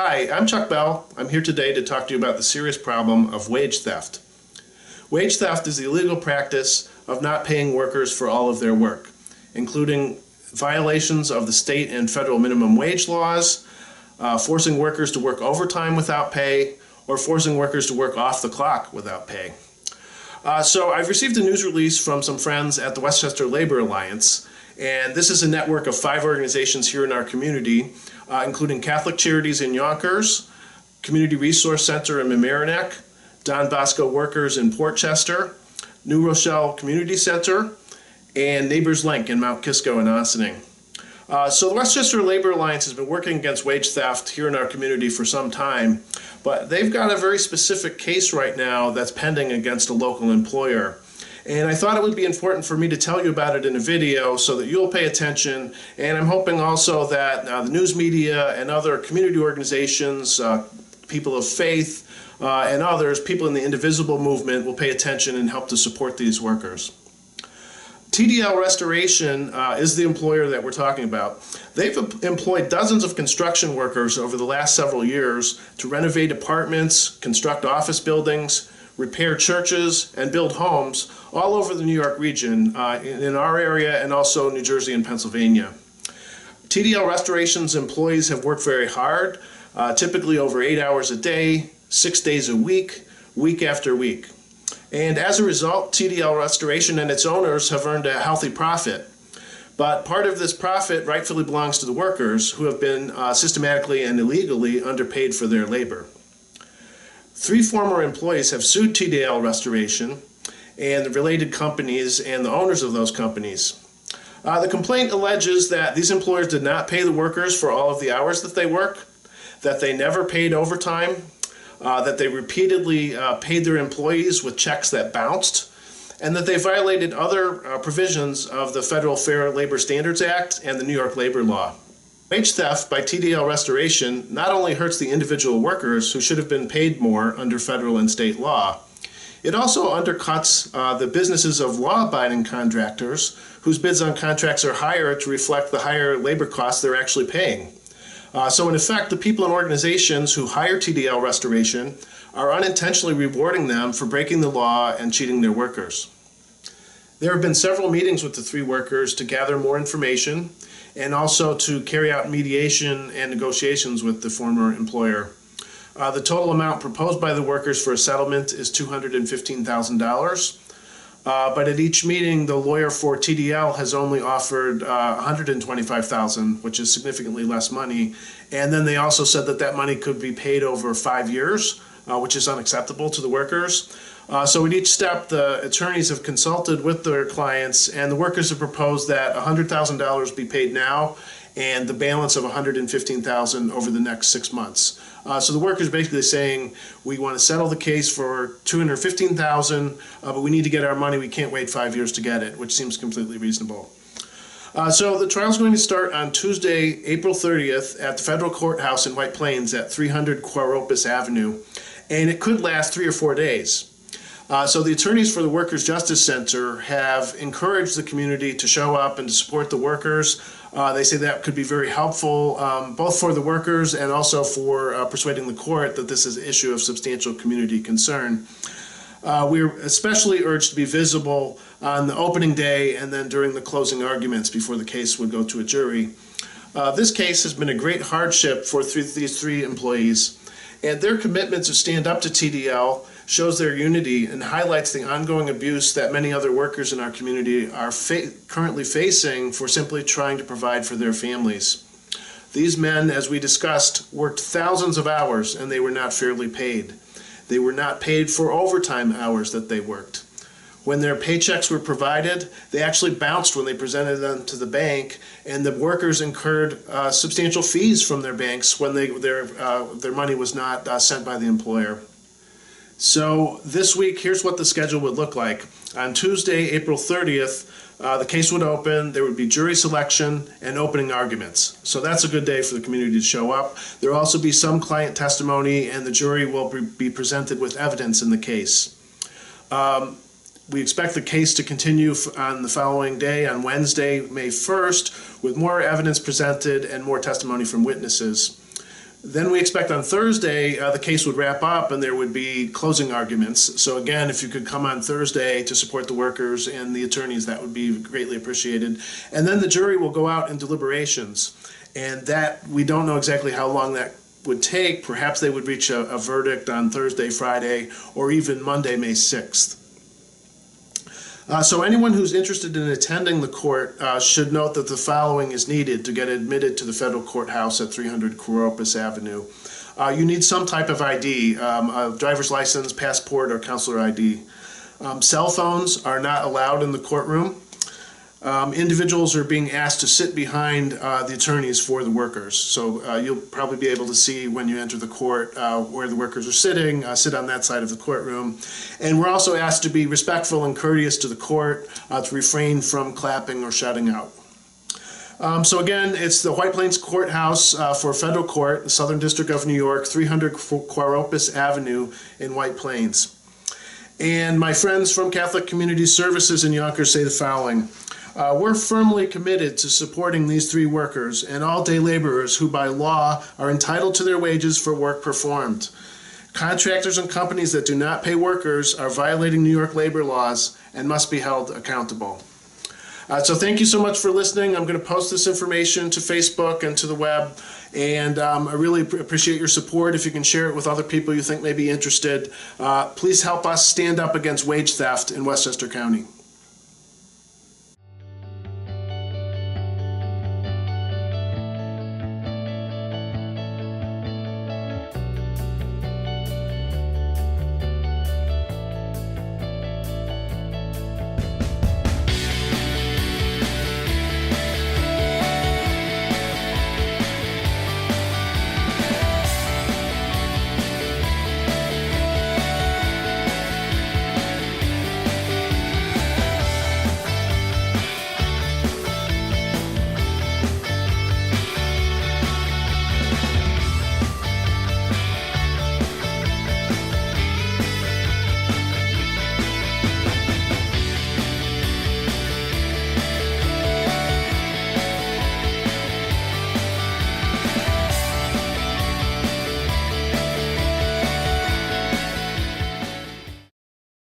Hi, I'm Chuck Bell. I'm here today to talk to you about the serious problem of wage theft. Wage theft is the illegal practice of not paying workers for all of their work, including violations of the state and federal minimum wage laws, forcing workers to work overtime without pay, or forcing workers to work off the clock without pay. So I've received a news release from some friends at the Westchester Labor Alliance, and this is a network of 5 organizations here in our community, including Catholic Charities in Yonkers, Community Resource Center in Mamaroneck, Don Bosco Workers in Portchester, New Rochelle Community Center, and Neighbors Link in Mount Kisco and Ossining. So the Westchester Labor Alliance has been working against wage theft here in our community for some time, but they've got a very specific case right now that's pending against a local employer. And I thought it would be important for me to tell you about it in a video so that you'll pay attention, and I'm hoping also that the news media and other community organizations, people of faith, and others, people in the indivisible movement, will pay attention and help to support these workers. TDL Restoration is the employer that we're talking about. They've employed dozens of construction workers over the last several years to renovate apartments, construct office buildings, repair churches, and build homes all over the New York region, in our area and also New Jersey and Pennsylvania. TDL Restoration's employees have worked very hard, typically over 8 hours a day, 6 days a week, week after week. And as a result, TDL Restoration and its owners have earned a healthy profit. But part of this profit rightfully belongs to the workers, who have been systematically and illegally underpaid for their labor. 3 former employees have sued TDL Restoration and the related companies and the owners of those companies. The complaint alleges that these employers did not pay the workers for all of the hours that they work, that they never paid overtime, that they repeatedly paid their employees with checks that bounced, and that they violated other provisions of the Federal Fair Labor Standards Act and the New York Labor Law. Wage theft by TDL Restoration not only hurts the individual workers who should have been paid more under federal and state law, it also undercuts the businesses of law-abiding contractors whose bids on contracts are higher to reflect the higher labor costs they're actually paying. So in effect, the people and organizations who hire TDL Restoration are unintentionally rewarding them for breaking the law and cheating their workers. There have been several meetings with the 3 workers to gather more information and also to carry out mediation and negotiations with the former employer. The total amount proposed by the workers for a settlement is $215,000. But at each meeting, the lawyer for TDL has only offered $125,000, which is significantly less money. And then they also said that that money could be paid over 5 years, which is unacceptable to the workers. So at each step, the attorneys have consulted with their clients, and the workers have proposed that $100,000 be paid now and the balance of $115,000 over the next 6 months. So the workers basically saying, we want to settle the case for $215,000, but we need to get our money. We can't wait 5 years to get it, which seems completely reasonable. So the trial is going to start on Tuesday, April 30th at the Federal Courthouse in White Plains at 300 Quaropus Avenue, and it could last 3 or 4 days. So the attorneys for the Workers' Justice Center have encouraged the community to show up and to support the workers. They say that could be very helpful, both for the workers and also for persuading the court that this is an issue of substantial community concern. We're especially urged to be visible on the opening day and then during the closing arguments before the case would go to a jury. This case has been a great hardship for these 3 employees, and their commitment to stand up to TDL shows their unity and highlights the ongoing abuse that many other workers in our community are currently facing for simply trying to provide for their families. These men, as we discussed, worked thousands of hours and they were not fairly paid. They were not paid for overtime hours that they worked. When their paychecks were provided, they actually bounced when they presented them to the bank, and the workers incurred substantial fees from their banks when their money was not sent by the employer. So this week, here's what the schedule would look like. On Tuesday, April 30th, the case would open, there would be jury selection and opening arguments. So that's a good day for the community to show up. There will also be some client testimony, and the jury will be presented with evidence in the case. We expect the case to continue on the following day, on Wednesday, May 1st, with more evidence presented and more testimony from witnesses. Then we expect on Thursday the case would wrap up and there would be closing arguments. So again, if you could come on Thursday to support the workers and the attorneys, that would be greatly appreciated. And then the jury will go out in deliberations. And that, we don't know exactly how long that would take. Perhaps they would reach a verdict on Thursday, Friday, or even Monday, May 6th. So anyone who's interested in attending the court should note that the following is needed to get admitted to the federal courthouse at 300 Coropus Avenue. You need some type of ID, a driver's license, passport, or consular ID. Cell phones are not allowed in the courtroom. Individuals are being asked to sit behind the attorneys for the workers. So you'll probably be able to see when you enter the court where the workers are sitting, sit on that side of the courtroom. And we're also asked to be respectful and courteous to the court, to refrain from clapping or shouting out. So again, it's the White Plains Courthouse for Federal Court, the Southern District of New York, 300 Coropus Avenue in White Plains. And my friends from Catholic Community Services in Yonkers say the following. We're firmly committed to supporting these three workers and all day laborers who by law are entitled to their wages for work performed. Contractors and companies that do not pay workers are violating New York labor laws and must be held accountable. So thank you so much for listening. I'm going to post this information to Facebook and to the web, and I really appreciate your support. If you can share it with other people you think may be interested, please help us stand up against wage theft in Westchester County.